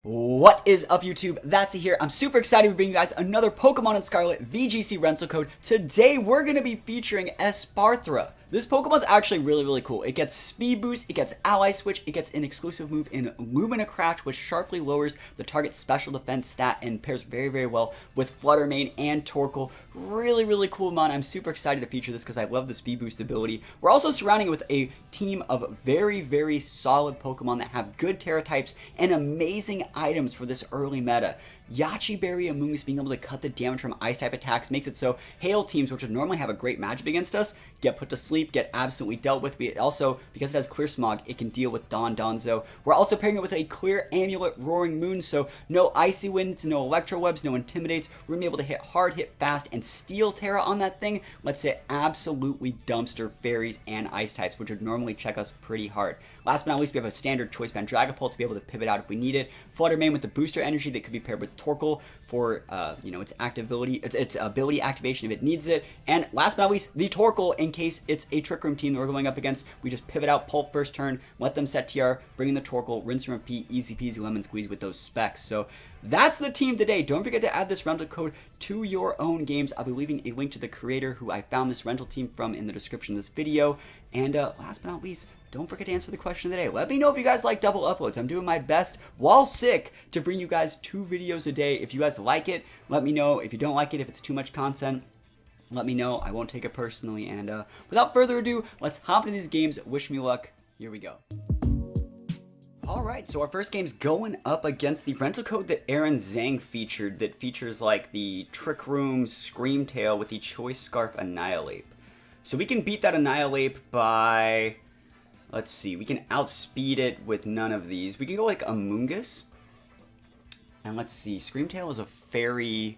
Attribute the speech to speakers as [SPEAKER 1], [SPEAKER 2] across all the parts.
[SPEAKER 1] What is up, YouTube? That's it here. I'm super excited to bring you guys another Pokemon and Scarlet VGC rental code. Today, we're going to be featuring Espathra. This Pokemon's actually really cool. It gets Speed Boost, it gets Ally Switch, it gets an exclusive move in Lumina Crash, which sharply lowers the target's special defense stat and pairs very well with Flutter Mane and Torkoal. Really cool mon. I'm super excited to feature this because I love the Speed Boost ability. We're also surrounding it with a team of very solid Pokemon that have good Terra types and amazing items for this early meta. Yache Berry Amoonguss being able to cut the damage from ice type attacks makes it so Hail teams, which would normally have a great matchup against us, get put to sleep, get absolutely dealt with. It also, because it has Clear Smog, it can deal with Donzo. We're also pairing it with a Clear Amulet Roaring Moon, so no Icy Winds, no Electro Webs, no Intimidates. We're going to be able to hit hard, hit fast, and steal Terra on that thing. Let's say absolutely dumpster Fairies and Ice types, which would normally check us pretty hard. Last but not least, we have a standard Choice Band Dragapult to be able to pivot out if we need it. Flutter Mane with the booster energy that could be paired with Torkoal for its ability activation if it needs it. And last but not least, the Torkoal in case it's a Trick Room team that we're going up against. We just pivot out Pulp first turn, let them set TR, bring in the Torkoal, rinse and repeat, easy peasy lemon squeeze with those specs. So that's the team today. Don't forget to add this rental code to your own games. I'll be leaving a link to the creator who I found this rental team from in the description of this video. And last but not least, don't forget to answer the question of the day. Let me know if you guys like double uploads. I'm doing my best while sick to bring you guys 2 videos a day. If you guys like it, let me know. If you don't like it, if it's too much content, let me know. I won't take it personally. And without further ado, let's hop into these games. Wish me luck. Here we go. Alright, so our first game's going up against the rental code that Aaron Zhang featured, that features like the Trick Room Screamtail with the Choice Scarf Annihilate. So we can beat that Annihilate by, let's see, we can outspeed it with none of these. We can go like Amoonguss. And let's see, Screamtail is a fairy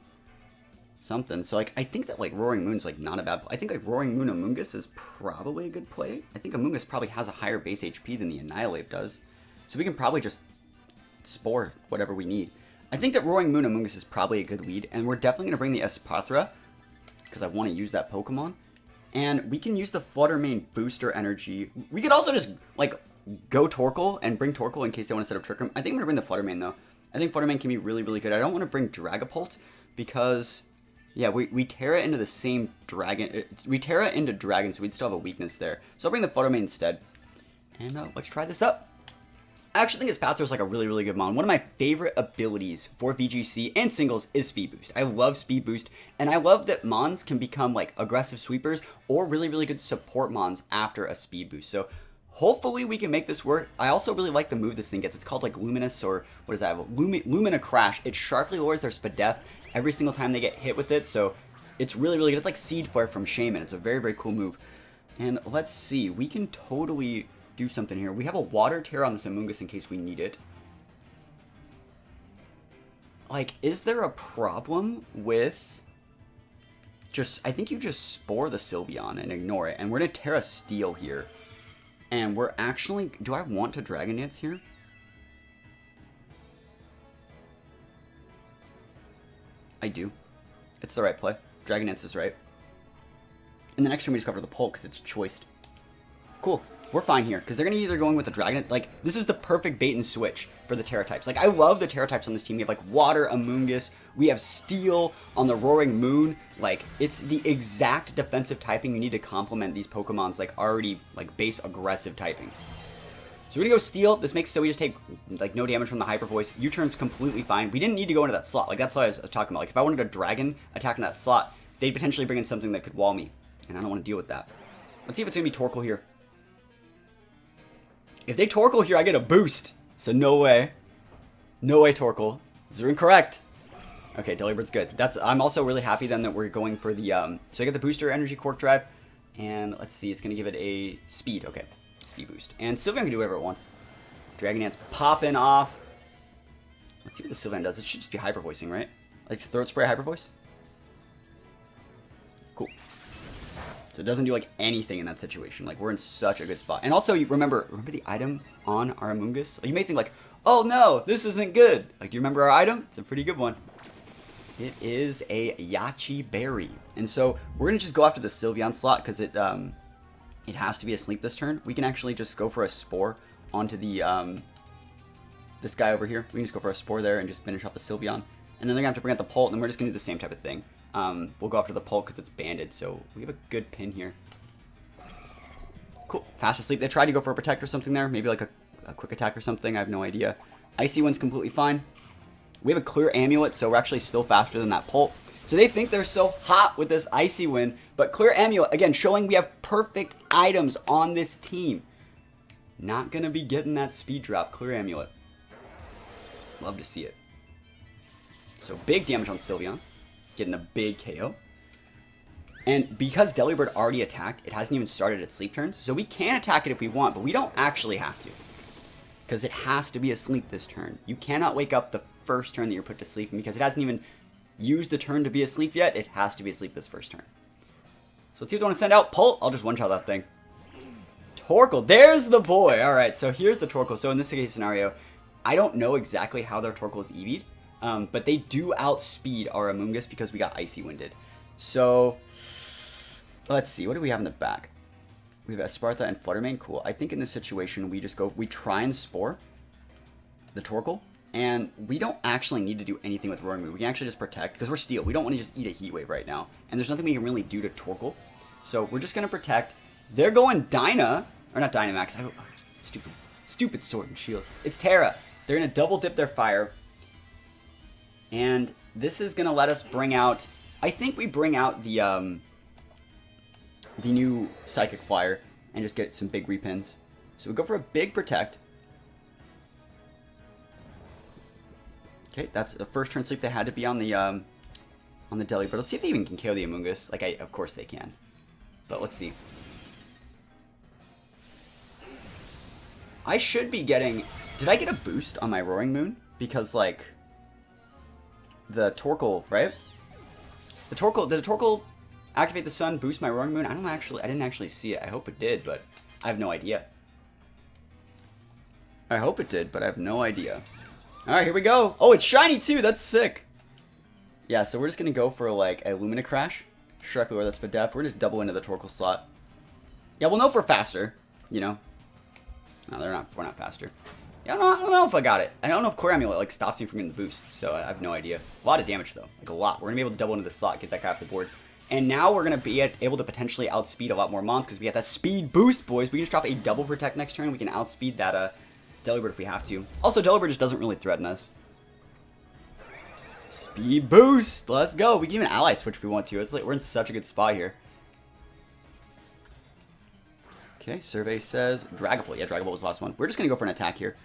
[SPEAKER 1] something. So like I think that like Roaring Moon's like not a bad play. I think like Roaring Moon Amoonguss is probably a good play. I think Amoonguss probably has a higher base HP than the Annihilate does. So we can probably just Spore whatever we need. I think that Roaring Moon Amoonguss is probably a good lead. And we're definitely going to bring the Espathra because I want to use that Pokemon. And we can use the Flutter Mane booster energy. We could also just like go Torkoal and bring Torkoal in case they want to set up Trick Room. I think I'm going to bring the Flutter Mane though. I think Flutter Mane can be really good. I don't want to bring Dragapult because, yeah, we Terra into the same dragon. We Terra into dragon, so we'd still have a weakness there. So I'll bring the Flutter Mane instead. And let's try this up. I actually think Espathra is like a really good mon. One of my favorite abilities for VGC and singles is Speed Boost. I love Speed Boost, and I love that mons can become like aggressive sweepers or really good support mons after a Speed Boost. So hopefully we can make this work. I also really like the move this thing gets. It's called like Luminous, or what is that? Lumina Crash. It sharply lowers their Spadef every single time they get hit with it. So it's really good. It's like Seed Flare from Shaman. It's a very cool move. And let's see. We can totally do something here. We have a Water Terror on this Amoonguss in case we need it. Like, is there a problem with just, I think you just Spore the Sylveon and ignore it. And we're going to Terra Steel here. And we're actually, do I want to Dragon Dance here? I do. It's the right play. Dragon Dance is right. And the next turn we just cover the Pulp because it's choiced. Cool. We're fine here, because they're going to either going with the Dragon, like, this is the perfect bait and switch for the Terra types. Like, I love the Terra types on this team. We have, like, Water, Amoonguss, we have Steel on the Roaring Moon. Like, it's the exact defensive typing you need to complement these Pokemon's, like, already, like, base aggressive typings. So we're going to go Steel. This makes so we just take, like, no damage from the Hyper Voice. U-turn's completely fine. We didn't need to go into that slot. Like, that's what I was talking about. Like, if I wanted a Dragon attack in that slot, they'd potentially bring in something that could wall me, and I don't want to deal with that. Let's see if it's going to be Torkoal here. If they Torkoal here, I get a boost. So no way. No way, Torkoal. These are incorrect. Okay, Delibert's good. I'm also really happy then that we're going for the, so I get the booster energy Cork Drive. And let's see, it's going to give it a speed. Okay, speed boost. And Sylveon can do whatever it wants. Dragon Dance popping off. Let's see what the Sylveon does. It should just be Hyper Voicing, right? Like Throat Spray Hyper Voice. Cool. So it doesn't do like anything in that situation. Like, we're in such a good spot. And also, you remember the item on our Amoonguss? You may think like, oh no, this isn't good. Like, do you remember our item? It's a pretty good one. It is a Yache Berry. And so we're going to just go after the Sylveon slot because it has to be asleep this turn. We can actually just go for a Spore onto the this guy over here. We can just go for a Spore there and just finish off the Sylveon. And then they're going to have to bring out the Pult, and then we're just going to do the same type of thing. We'll go after the Pult because it's banded, so we have a good pin here. Cool. Fast Asleep. They tried to go for a Protect or something there. Maybe like a Quick Attack or something. I have no idea. Icy Wind's completely fine. We have a Clear Amulet, so we're actually still faster than that Pult. So they think they're so hot with this Icy Wind, but Clear Amulet, again, showing we have perfect items on this team. Not going to be getting that speed drop, Clear Amulet. Love to see it. So big damage on Sylveon, getting a big KO. And because Delibird already attacked, it hasn't even started its sleep turns, so we can attack it if we want, but we don't actually have to. Because it has to be asleep this turn. You cannot wake up the first turn that you're put to sleep, and because it hasn't even used the turn to be asleep yet, it has to be asleep this first turn. So let's see if they want to send out Pult. I'll just one-shot that thing. Torkoal, there's the boy. Alright, so here's the Torkoal. So in this case scenario, I don't know exactly how their Torkoal is EV'd, but they do outspeed our Amoonguss because we got Icy Winded. So let's see, what do we have in the back? We have Espathra and Fluttermane. Cool. I think in this situation, we try and Spore the Torkoal, and we don't actually need to do anything with Roaring Moon. We can actually just Protect, because we're Steel. We don't want to just eat a Heat Wave right now, and there's nothing we can really do to Torkoal. So we're just going to Protect. They're going Dyna, or not Dynamax. Stupid Sword and Shield. It's Terra. They're going to double dip their Fire, and this is going to let us bring out, I think we bring out the new Psychic Flyer and just get some big repins. So we go for a big Protect. Okay, that's the first turn sleep. They had to be on the Delibird. Let's see if they even can KO the Amoonguss. Of course they can. But let's see. I should be getting... Did I get a boost on my Roaring Moon? Because, like, the Torkoal, right? Did the Torkoal activate the sun, boost my Roaring Moon? I didn't actually see it. I hope it did, but I have no idea. I hope it did, but I have no idea. Alright, here we go. Oh, it's shiny too. That's sick. Yeah, so we're just going to go for like a Lumina Crash. Shrek Lure, that's Bedef. We're just double into the Torkoal slot. Yeah, we'll know if we're faster, you know. No, we're not faster. Yeah, I don't know if I got it. I don't know if Clear Amulet like stops me from getting the boost, so I have no idea. A lot of damage though, like a lot. We're going to be able to double into the slot, get that guy off the board. And now we're going to be able to potentially outspeed a lot more mons because we got that speed boost, boys. We can just drop a double Protect next turn. We can outspeed that Delibird if we have to. Also, Delibird just doesn't really threaten us. Speed boost! Let's go! We can even ally switch if we want to. It's like we're in such a good spot here. Okay, Survey says Dragapult. Yeah, Dragapult was the last one. We're just going to go for an attack here.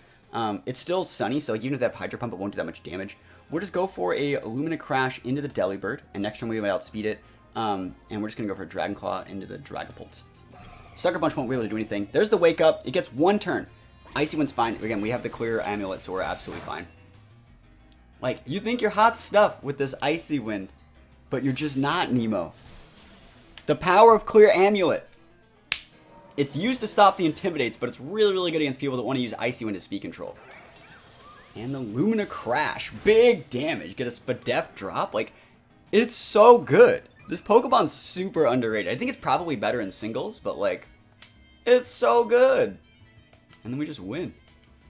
[SPEAKER 1] It's still sunny, so even if they have Hydro Pump, it won't do that much damage. We'll just go for a Lumina Crash into the Delibird, and next turn we might outspeed it. And we're just going to go for a Dragon Claw into the Dragapult. Sucker Punch won't be able to do anything. There's the Wake Up. It gets one turn. Icy Wind's fine. Again, we have the Clear Amulet, so we're absolutely fine. Like, you think you're hot stuff with this Icy Wind, but you're just not, Nemo. The power of Clear Amulet. It's used to stop the Intimidates, but it's really, really good against people that want to use Icy Wind as speed control. And the Lumina Crash. Big damage. Get a Spadef drop. Like, it's so good. This Pokemon's super underrated. I think it's probably better in singles, but, like, it's so good. And then we just win.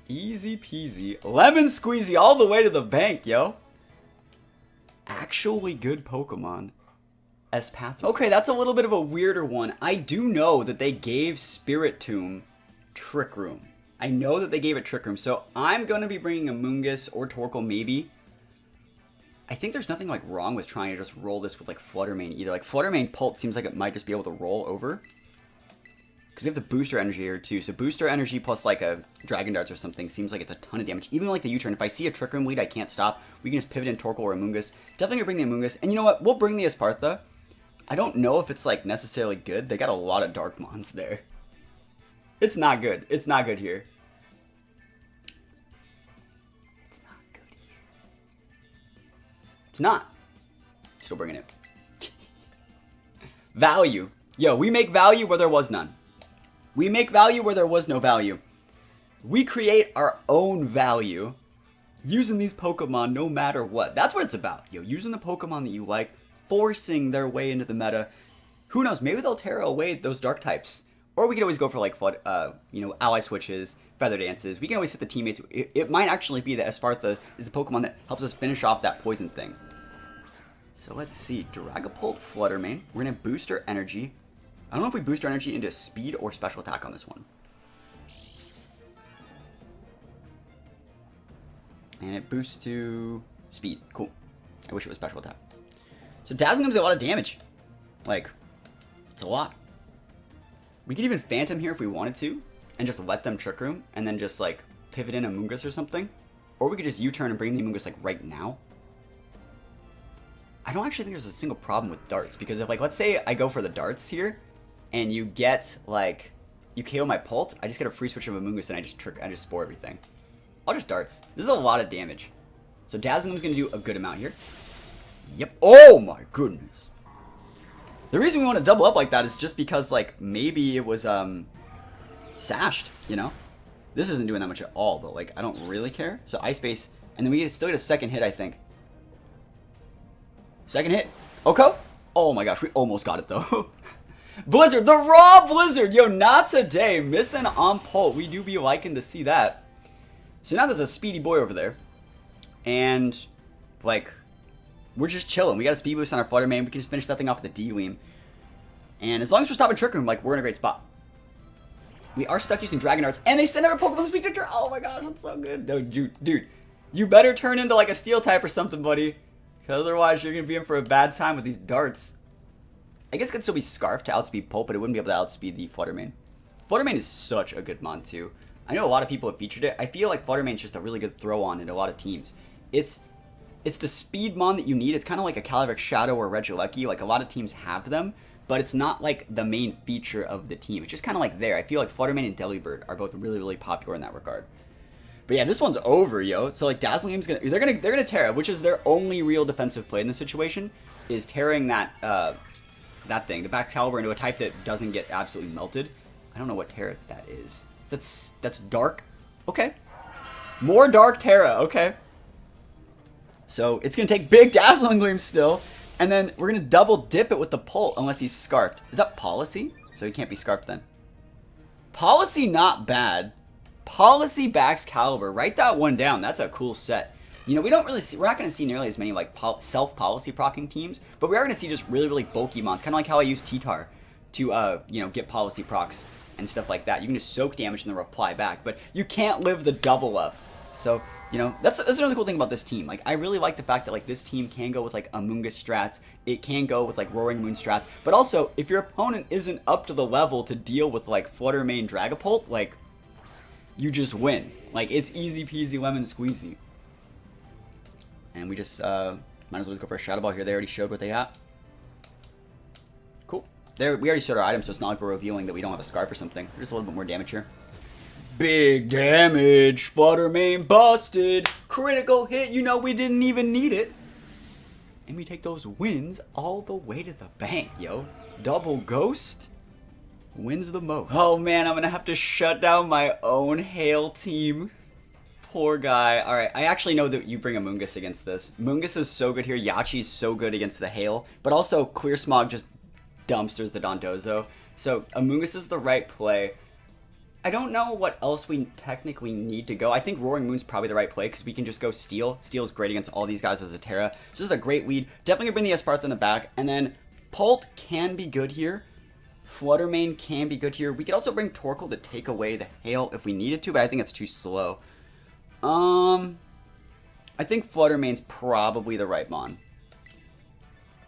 [SPEAKER 1] Easy peasy. Lemon squeezy all the way to the bank, yo. Actually good Pokemon. Espathra. Okay, that's a little bit of a weirder one. I do know that they gave Spiritomb Trick Room. I know that they gave it Trick Room. So I'm going to be bringing a Amoonguss or Torkoal maybe. I think there's nothing like wrong with trying to just roll this with like Fluttermane either. Like Fluttermane Pult seems like it might just be able to roll over. Because we have the Booster Energy here too. So Booster Energy plus like a Dragon Darts or something seems like it's a ton of damage. Even like the U-turn, if I see a Trick Room lead I can't stop, we can just pivot in Torkoal or Amoonguss. Definitely gonna bring the Amoonguss. And you know what? We'll bring the Espathra. I don't know if it's like necessarily good. They got a lot of Darkmons there. It's not good. It's not good here. It's not good here. It's not. Still bringing it. Value. Yo, we make value where there was none. We make value where there was no value. We create our own value using these Pokemon no matter what. That's what it's about. Yo, using the Pokemon that you like, forcing their way into the meta. Who knows? Maybe they'll tear away those dark types. Or we could always go for like ally switches, feather dances. We can always hit the teammates. It might actually be that Espathra is the Pokemon that helps us finish off that poison thing. So let's see. Dragapult, Flutter Mane. We're going to boost our energy. I don't know if we boost our energy into speed or special attack on this one. And it boosts to speed. Cool. I wish it was special attack. So Dazzling Gleam's a lot of damage. Like, it's a lot. We could even Phantom here if we wanted to, and just let them Trick Room, and then just like pivot in Amoonguss or something. Or we could just U-turn and bring the Amoonguss like right now. I don't actually think there's a single problem with darts, because if like, let's say I go for the darts here, and you get like, you KO my Pult, I just get a free switch of Amoonguss and I just spore everything. I'll just darts. This is a lot of damage. So Dazzling Gleam's gonna do a good amount here. Yep. Oh my goodness. The reason we want to double up like that is just because like maybe it was sashed, you know? This isn't doing that much at all, but like I don't really care. So Ice Base, and then we still get a second hit, I think. Second hit. Oko? Oh my gosh, we almost got it though. Blizzard, the raw Blizzard! Yo, not today. Missing on Pult. We do be liking to see that. So now there's a speedy boy over there. And, like, we're just chilling. We got a speed boost on our Flutter Mane. We can just finish that thing off with a D-Gleam. And as long as we're stopping Trick Room, like, we're in a great spot. We are stuck using Dragon Arts. And they send out a Pokemon Speak to. Oh my gosh, that's so good. No, dude, you better turn into, like, a Steel type or something, buddy. Because otherwise, you're going to be in for a bad time with these darts. I guess it could still be Scarf to outspeed Pult, but it wouldn't be able to outspeed the Flutter Mane. Flutter Mane is such a good mon, too. I know a lot of people have featured it. I feel like Flutter Mane is just a really good throw-on in a lot of teams. It's the speed mon that you need. It's kind of like a Calyrex Shadow or Regieleki. Like, a lot of teams have them, but it's not, like, the main feature of the team. It's just kind of like there. I feel like Flutter Mane and Delibird are both really, really popular in that regard. But yeah, this one's over, yo. So, like, Dazzling Gleam's gonna... They're gonna Terra, which is their only real defensive play in this situation, is tearing that, that thing, the Baxcalibur, into a type that doesn't get absolutely melted. I don't know what Terra that is. That's dark. Okay. More dark Terra. Okay. So it's going to take big Dazzling Gleam still. And then we're going to double dip it with the Pult unless he's Scarfed. Is that Policy? So he can't be Scarfed then. Policy not bad. Policy Baxcalibur. Write that one down. That's a cool set. You know, we don't really see, we're not going to see nearly as many like self-policy procking teams, but we are going to see just really, really bulky mons. Kind of like how I use T-Tar to, you know, get policy procs and stuff like that. You can just soak damage and then reply back, but you can't live the double up. So, you know, that's another cool thing about this team. Like, I really like the fact that, like, this team can go with, like, Amoonguss strats. It can go with, like, Roaring Moon strats. But also, if your opponent isn't up to the level to deal with, like, Flutter Mane Dragapult, like, you just win. Like, it's easy peasy lemon squeezy. And we just, might as well just go for a Shadow Ball here. They already showed what they got. Cool. There, we already showed our items, so it's not like we're revealing that we don't have a Scarf or something. Just a little bit more damage here. Big damage. Flutter Mane busted. Critical hit. You know we didn't even need it. And we take those wins all the way to the bank, yo. Double Ghost wins the most. Oh man, I'm going to have to shut down my own Hail team. Poor guy. Alright, I actually know that you bring a Amoonguss against this. Amoonguss is so good here. Yachi's so good against the Hail. But also, Clear Smog just dumpsters the Dondozo. So, Amoonguss is the right play. I don't know what else we technically need to go. I think Roaring Moon's probably the right play because we can just go Steel. Steel's great against all these guys as a Terra. So this is a great lead. Definitely gonna bring the Espathra in the back. And then Pult can be good here. Flutter Mane can be good here. We could also bring Torkoal to take away the Hail if we needed to, but I think it's too slow. I think Flutter Mane's probably the right mon.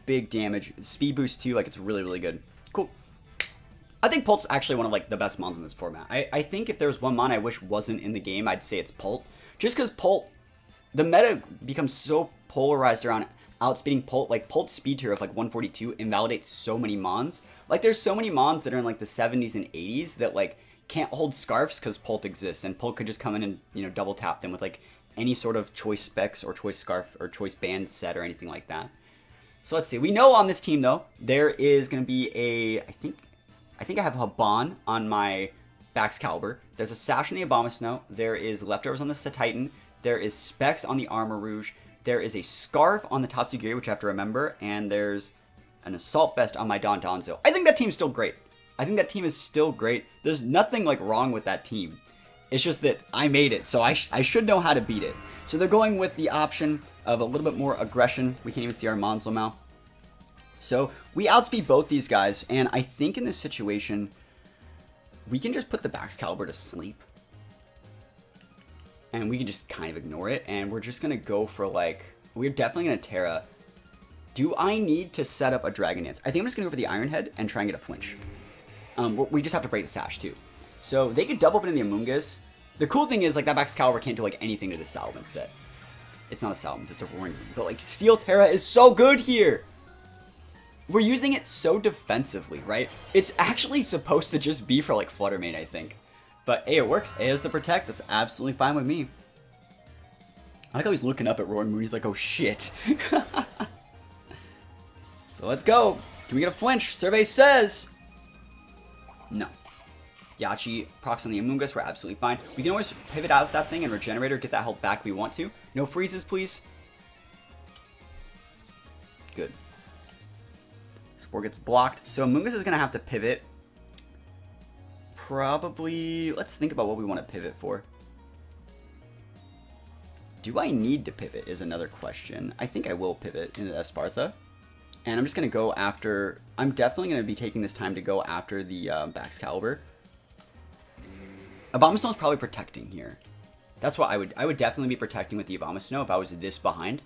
[SPEAKER 1] Big damage. Speed boost too, like it's really, really good. Cool. I think Pult's actually one of like the best mons in this format. I think if there was one mon I wish wasn't in the game, I'd say it's Pult. Just because Pult, the meta becomes so polarized around outspeeding Pult. Like Pult's speed tier of like 142 invalidates so many mons. Like there's so many mons that are in like the 70s and 80s that like can't hold Scarfs because Pult exists. And Pult could just come in and, you know, double tap them with like any sort of choice specs or choice Scarf or choice band set or anything like that. So let's see. We know on this team though, there is going to be a, I think I have a Habon on my Baxcalibur. There's a Sash in the Abomasnow. There is Leftovers on the Titan. There is Specs on the Armor Rouge. There is a Scarf on the Tatsugiri, which I have to remember. And there's an Assault Vest on my Dondozo. I think that team's still great. I think that team is still great. There's nothing like wrong with that team. It's just that I made it, so I should know how to beat it. So they're going with the option of a little bit more aggression. We can't even see our Monslow now. So we outspeed both these guys, and I think in this situation, we can just put the Baxcalibur to sleep. And we can just kind of ignore it, and we're just going to go for like, we're definitely going to Terra. Do I need to set up a Dragon Dance? I think I'm just going to go for the Iron Head and try and get a flinch. We just have to break the sash too. So they could double up into the Amoonguss. The cool thing is like that Baxcalibur can't do like anything to the Salvin set. It's not a Salvin, it's a Roaring Moon. But like Steel Terra is so good here. We're using it so defensively, right? It's actually supposed to just be for like Flutter Mane, I think. But hey, it works. A is the protect. That's absolutely fine with me. I like how he's looking up at Roaring Moon. He's like, oh shit. So let's go. Can we get a flinch? Survey says no. Yachi procs on the Amoonguss. We're absolutely fine. We can always pivot out of that thing and Regenerator, get that health back if we want to. No freezes, please. Good. Spore gets blocked. So Amoonguss is going to have to pivot. Probably, let's think about what we want to pivot for. Do I need to pivot is another question. I think I will pivot into Espathra. And I'm just going to go after, I'm definitely going to be taking this time to go after the Baxcalibur. Abomasnow is probably protecting here. That's what I would definitely be protecting with the Abomasnow if I was this behind.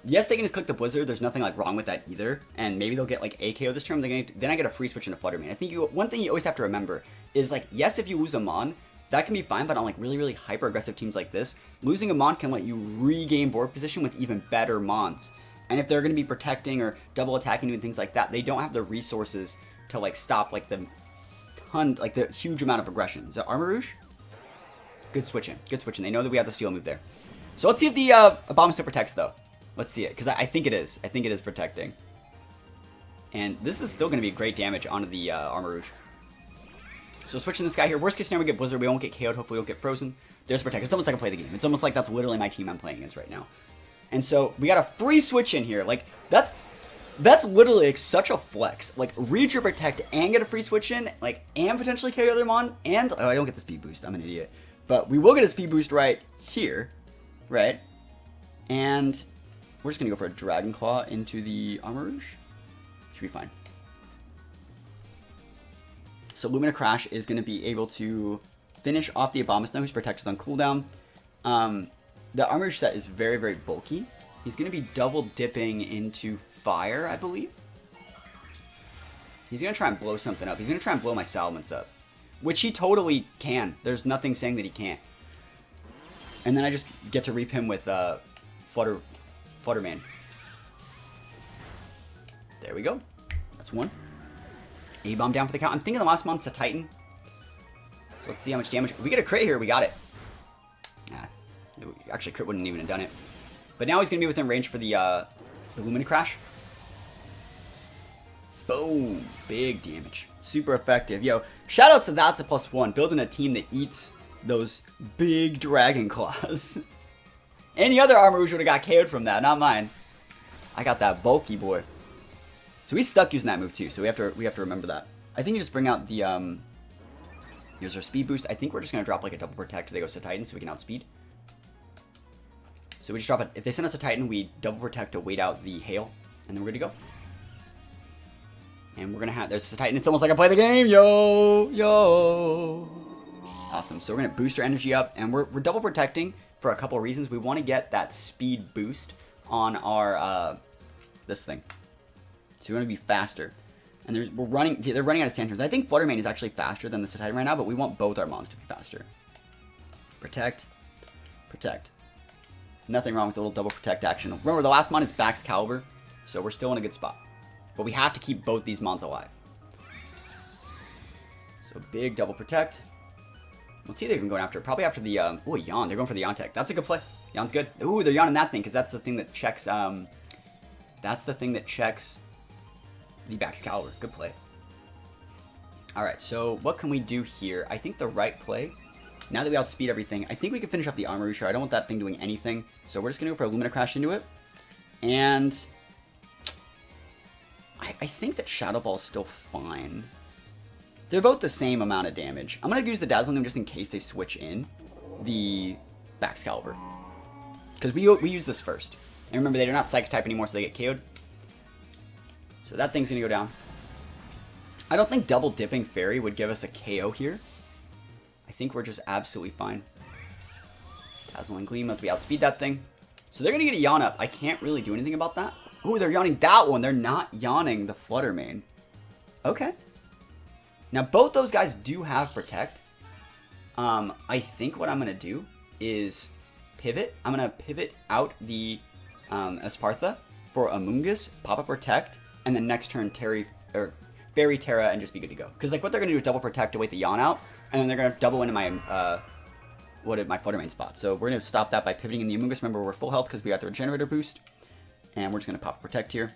[SPEAKER 1] Yes, they can just click the Blizzard. There's nothing like wrong with that either. And maybe they'll get like AKO this turn. Then I get a free switch into Flutter Mane. I think one thing you always have to remember is like, yes, if you lose a Mon, that can be fine. But on like really, really hyper aggressive teams like this, losing a Mon can let you regain board position with even better Mons. And if they're going to be protecting or double attacking you and things like that, they don't have the resources to like stop like the huge amount of aggression. Is that Armor Rouge? Good switching. Good switching. They know that we have the steal move there. So let's see if the Abomasnow protects though. Let's see it, because I think it is. I think it is protecting. And this is still going to be great damage onto the Armor Rouge. So switching this guy here. Worst case scenario, we get Blizzard. We won't get KO'd. Hopefully we don't get frozen. There's protect. It's almost like I play the game. It's almost like that's literally my team I'm playing against right now. And so we got a free switch in here. Like, that's literally like such a flex. Like, read your protect and get a free switch in. Like, and potentially KO the other Mon. And, oh, I don't get the speed boost. I'm an idiot. But we will get a speed boost right here. Right? And we're just going to go for a Dragon Claw into the Armor Rouge. Should be fine. So Lumina Crash is going to be able to finish off the Abomasnow, whose protect is on cooldown. The Armor Rouge set is very, very bulky. He's going to be double dipping into fire, I believe. He's going to try and blow something up. He's going to try and blow my Salamence up. Which he totally can. There's nothing saying that he can't. And then I just get to reap him with Flutter Mane. There we go. That's one. A-bomb down for the count. I'm thinking the last mon's a Titan. So let's see how much damage. If we get a crit here, we got it. Nah. Actually, crit wouldn't even have done it. But now he's going to be within range for the Lumina Crash. Boom. Big damage. Super effective. Yo, shoutouts to THATSAplusONE. Building a team that eats those big Dragon Claws. Any other Armor Rouge would have got KO'd from that, not mine. I got that bulky boy. So he's stuck using that move too, so we have to remember that. I think you just bring out the here's our speed boost. I think we're just gonna drop like a double protect till they go to Titan so we can outspeed. So we just drop it. If they send us a Titan, we double protect to wait out the hail, and then we're good to go. And we're gonna have there's a Titan. It's almost like I play the game, yo. Awesome. So we're gonna boost our energy up, and we're double protecting for a couple of reasons. We want to get that speed boost on our this thing. So we want to be faster. And they're running out of tantrums. I think Flutter Mane is actually faster than the Titan right now, but we want both our Mons to be faster. Protect. Protect. Nothing wrong with the little double protect action. Remember, the last Mon is Baxcalibur, so we're still in a good spot. But we have to keep both these Mons alive. So big double protect. Let's see if they're even going after it. Probably after the, oh, Yawn. They're going for the Yawn tech. That's a good play. Yawn's good. Ooh, they're Yawning that thing, because that's the thing that checks, the Baxcalibur. Good play. Alright, so what can we do here? I think the right play, now that we outspeed everything, I think we can finish up the Armor Rouge. I don't want that thing doing anything. So we're just going to go for a Lumina Crash into it. And I think that Shadow Ball is still fine. They're both the same amount of damage. I'm going to use the Dazzling Gleam just in case they switch in the Baxcalibur. Because we use this first. And remember, they're not Psychic type anymore, so they get KO'd. So that thing's going to go down. I don't think double dipping Fairy would give us a KO here. I think we're just absolutely fine. Dazzling Gleam, have to be outspeed that thing. So they're going to get a yawn up. I can't really do anything about that. Ooh, they're yawning that one. They're not yawning the Flutter Mane. Okay. Now, both those guys do have Protect. I think what I'm going to do is pivot. I'm going to pivot out the Espathra for Amoonguss, pop up Protect, and then next turn Fairy Terra and just be good to go. Because like what they're going to do is double Protect to wait the yawn out, and then they're going to double into my my Flutter Mane spot. So we're going to stop that by pivoting in the Amoonguss. Remember, we're full health because we got the Regenerator boost. And we're just going to pop Protect here.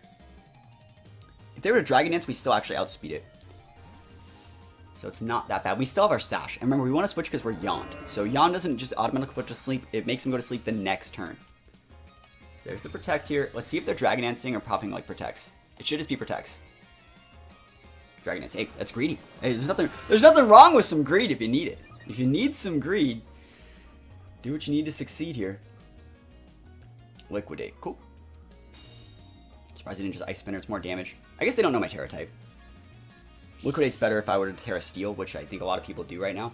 [SPEAKER 1] If they were to Dragon Dance, we still actually outspeed it. So it's not that bad. We still have our Sash. And remember, we want to switch because we're yawned. So yawn doesn't just automatically put to sleep. It makes him go to sleep the next turn. So there's the Protect here. Let's see if they're Dragon Dancing or popping like Protects. It should just be Protects. Dragon Dance. Hey, that's greedy. Hey, there's nothing wrong with some greed if you need it. If you need some greed, do what you need to succeed here. Liquidate. Cool. Surprised they didn't just Ice Spinner. It's more damage. I guess they don't know my Terra type. Liquidate's better if I were to Terra Steel, which I think a lot of people do right now.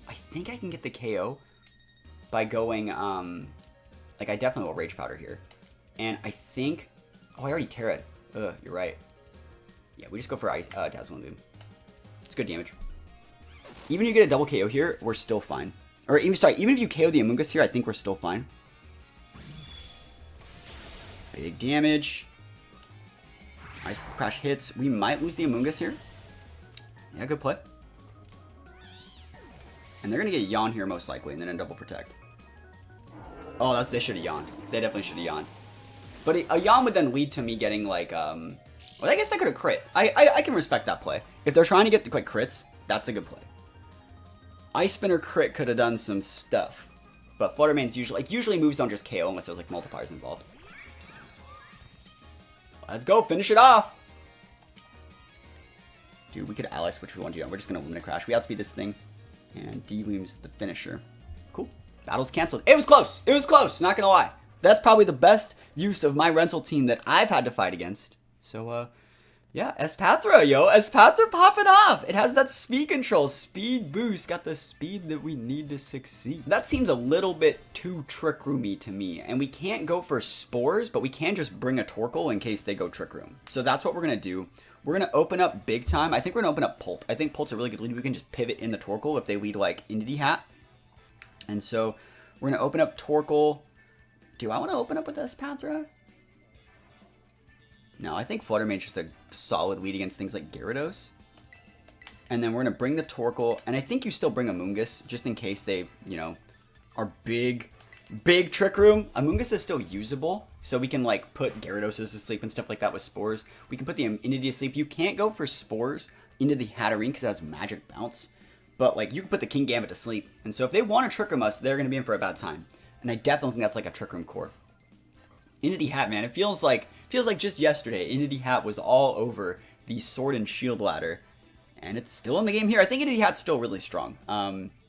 [SPEAKER 1] I think I can get the KO by going, like I definitely will Rage Powder here. And I think, oh, I already Terra. You're right. Yeah, we just go for Dazzling Gleam. It's good damage. Even if you get a double KO here, we're still fine. Or even, sorry, even if you KO the Amoonguss here, I think we're still fine. Big damage. Ice Crash hits. We might lose the Amoonguss here. Yeah, good play. And they're going to get a yawn here most likely, and then a double Protect. Oh, they should have yawned. They definitely should have yawned. But a yawn would then lead to me getting like, well, I guess I could have crit. I can respect that play. If they're trying to get like crits, that's a good play. Ice Spinner crit could have done some stuff. But Flutter Mane's usually moves don't just KO unless there's like multipliers involved. Let's go, finish it off. Dude, we could ally switch if we want to. We're just going to Lumina Crash. We outspeed this thing. And D-Weem's the finisher. Cool. Battle's canceled. It was close. It was close. Not going to lie. That's probably the best use of my rental team that I've had to fight against. So, yeah, Espathra, yo. Espathra popping off. It has that speed control. Speed boost. Got the speed that we need to succeed. That seems a little bit too Trick Roomy to me. And we can't go for Spores, but we can just bring a Torkoal in case they go Trick Room. So that's what we're going to do. We're going to open up big time. I think we're going to open up Pult. I think Pult's a really good lead. We can just pivot in the Torkoal if they lead like Entity Hat. And so we're going to open up Torkoal. Do I want to open up with Espathra? No, I think Flutter Mane's just a solid lead against things like Gyarados. And then we're going to bring the Torkoal. And I think you still bring Amoonguss just in case they, you know, are big Trick Room. Amoonguss is still usable. So we can like put Gyarados to sleep and stuff like that with Spores. We can put the Entity to sleep. You can't go for Spores into the Hatterene because it has Magic Bounce. But like you can put the King Gambit to sleep. And so if they want to Trick Room us, they're going to be in for a bad time. And I definitely think that's like a Trick Room core. Entity Hat, man. It feels like just yesterday, Entity Hat was all over the Sword and Shield ladder. And it's still in the game here. I think Entity Hat's still really strong.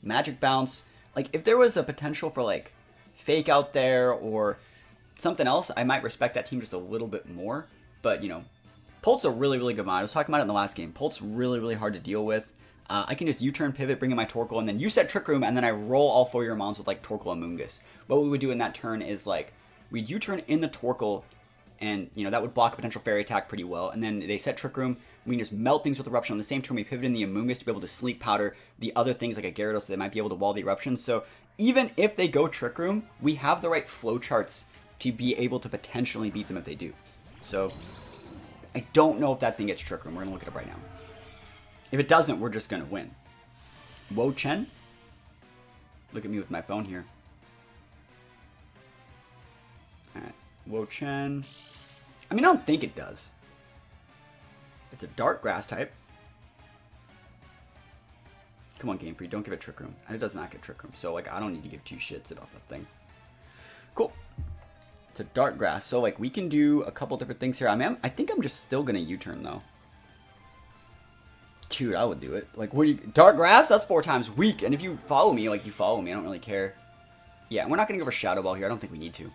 [SPEAKER 1] Magic Bounce. Like, if there was a potential for, like, Fake out there or something else, I might respect that team just a little bit more. But, you know, Pult's a really, really good mod. I was talking about it in the last game. Pult's really, really hard to deal with. I can just U-turn, pivot, bring in my Torkoal, and then you set Trick Room, and then I roll all 4 of your mons with, like, Torkoal and Amoonguss. What we would do in that turn is, like, we'd U-turn in the Torkoal, and, you know, that would block a potential Fairy attack pretty well. And then they set Trick Room. We can just melt things with Eruption. On the same turn, we pivot in the Amoonguss to be able to Sleep Powder the other things like a Gyarados, so they might be able to wall the Eruptions. So even if they go Trick Room, we have the right flowcharts to be able to potentially beat them if they do. So I don't know if that thing gets Trick Room. We're going to look it up right now. If it doesn't, we're just going to win. Wo Chen? Look at me with my phone here. Alright. Wo Chen. I mean, I don't think it does. It's a Dark Grass type. Come on, Game Freak. Don't give it Trick Room. And it does not get Trick Room. So, like, I don't need to give 2 shits about that thing. Cool. It's a Dark Grass. So, like, we can do a couple different things here. I mean, I think I'm just still going to U-turn, though. dude, I would do it. Like, what do you... Dark Grass? That's 4 times weak. And if you follow me, like, you follow me. I don't really care. Yeah, we're not going to go for Shadow Ball here. I don't think we need to.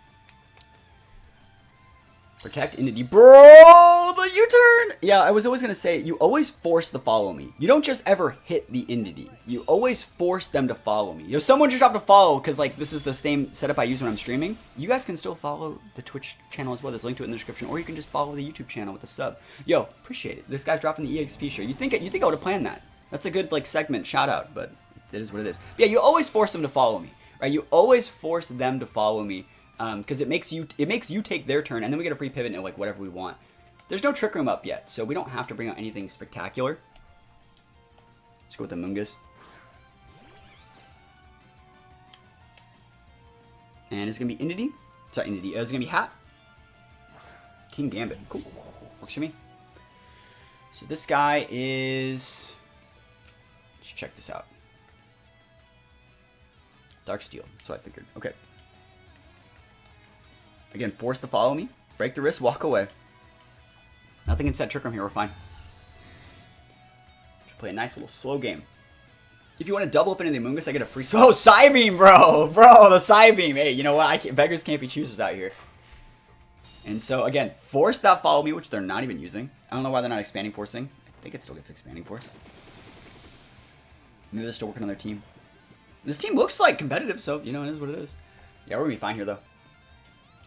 [SPEAKER 1] Protect Entity. Bro, the U-turn! Yeah, I was always going to say, you always force the follow me. You don't just ever hit the Entity. You always force them to follow me. Yo, someone just dropped a follow, because, like, this is the same setup I use when I'm streaming. You guys can still follow the Twitch channel as well. There's a link to it in the description. Or you can just follow the YouTube channel with a sub. Yo, appreciate it. This guy's dropping the EXP shirt. You think I would have planned that. That's a good, like, segment shout-out, but it is what it is. But yeah, you always force them to follow me, right? You always force them to follow me. Because it makes you take their turn, and then we get a free pivot and like whatever we want. There's no Trick Room up yet, so we don't have to bring out anything spectacular. Let's go with the Mungus. And it's gonna be Entity. Sorry, Entity. It's gonna be Hat. King Gambit. Cool. Works for me. So this guy is. Let's check this out. Dark Steel. So I figured. Okay. Again, force the follow me, break the wrist, walk away. Nothing can set Trick Room here, we're fine. Just play a nice little slow game. If you want to double up into the Amoonguss, I get a free... Oh, Psybeam, bro! Bro, the Psybeam. Hey, you know what? Beggars can't be choosers out here. And so, again, force that follow me, which they're not even using. I don't know why they're not expanding forcing. I think it still gets expanding force. Maybe they're still working on their team. This team looks like competitive, so, you know, it is what it is. Yeah, we're going to be fine here, though.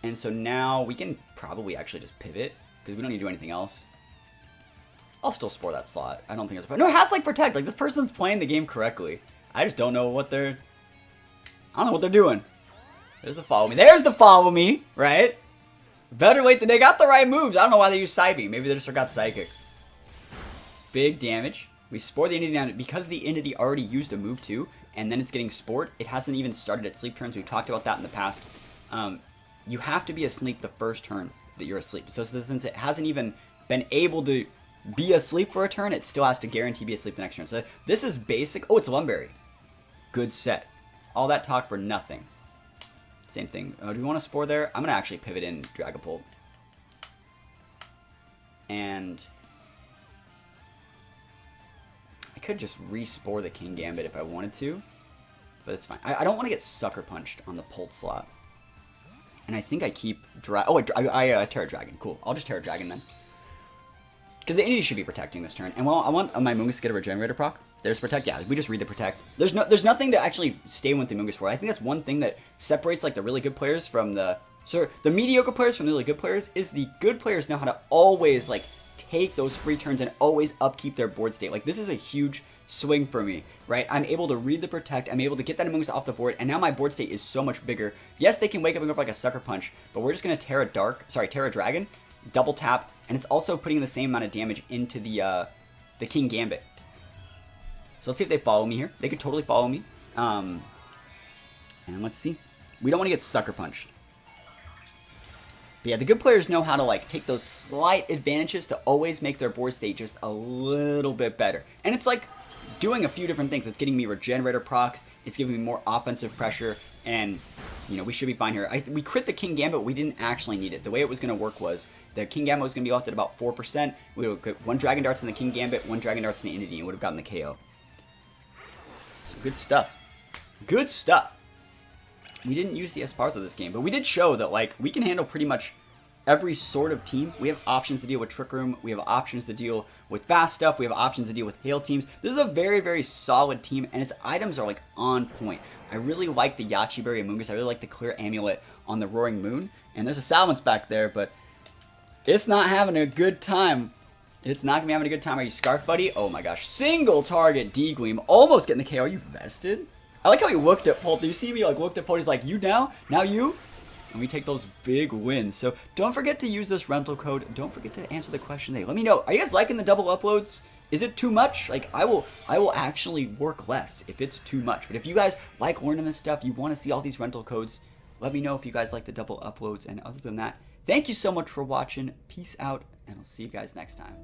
[SPEAKER 1] And so now we can probably actually just pivot because we don't need to do anything else. I'll still spore that slot. I don't think it's... No, it has like Protect. Like this person's playing the game correctly. I just don't know what they're... I don't know what they're doing. There's the follow me. There's the follow me, right? Better late than they got the right moves. I don't know why they use Psybeam. Maybe they just forgot Psychic. Big damage. We spore the Entity down because the Entity already used a move too, and then it's getting spored. It hasn't even started its sleep turns. We've talked about that in the past. You have to be asleep the first turn that you're asleep. So since it hasn't even been able to be asleep for a turn, it still has to guarantee be asleep the next turn. So this is basic. Oh, it's Lumberry. Good set. All that talk for nothing. Same thing. Do we want to spore there? I'm going to actually pivot in Dragapult. And I could just re-spore the King Gambit if I wanted to. But it's fine. I don't want to get Sucker Punched on the Pult slot. And I think I keep... I Terra Dragon. Cool. I'll just Terra Dragon then. Because the Entity should be protecting this turn. And well, I want my Mungus to get a Regenerator proc. There's Protect. Yeah, we just read the Protect. There's nothing to actually stay with the Mungus for. I think that's one thing that separates like the really good players from the... the mediocre players from the really good players is the good players know how to always like take those free turns and always upkeep their board state. Like this is a huge swing for me, right? I'm able to read the Protect, I'm able to get that Amoonguss off the board, and now my board state is so much bigger. Yes, they can wake up and go for like a Sucker Punch, but we're just gonna Terra Dragon, double tap, and it's also putting the same amount of damage into the King Gambit. So let's see if they follow me here. They could totally follow me. And let's see. We don't want to get Sucker Punched. But yeah, the good players know how to like take those slight advantages to always make their board state just a little bit better. And it's like doing a few different things. It's getting me Regenerator procs, it's giving me more offensive pressure, and you know, we should be fine here. We crit the King Gambit, we didn't actually need it. The way it was going to work was the King Gambit was going to be left at about 4%. We would get 1 Dragon Darts in the King Gambit, 1 Dragon Darts in the Entity, and would have gotten the KO. So good stuff. Good stuff. We didn't use the Espathra this game, but we did show that like we can handle pretty much every sort of team. We have options to deal with Trick Room. We have options to deal with fast stuff. We have options to deal with hail teams. This is a very, very solid team, and its items are like on point. I really like the Yachi Berry Amoonguss. I really like the Clear Amulet on the Roaring Moon. And there's a Salmons back there, but it's not having a good time. It's not going to be having a good time. Are you Scarf Buddy? Oh my gosh. Single target D-Gleam. Almost getting the KO. Are you vested? I like how he looked at Pult. Do you see me like looked at Pult? He's like, you now? Now you? And we take those big wins. So don't forget to use this rental code. Don't forget to answer the question there. Let me know. Are you guys liking the double uploads? Is it too much? Like I will actually work less if it's too much. But if you guys like learning this stuff, you want to see all these rental codes, let me know if you guys like the double uploads. And other than that, thank you so much for watching. Peace out, and I'll see you guys next time.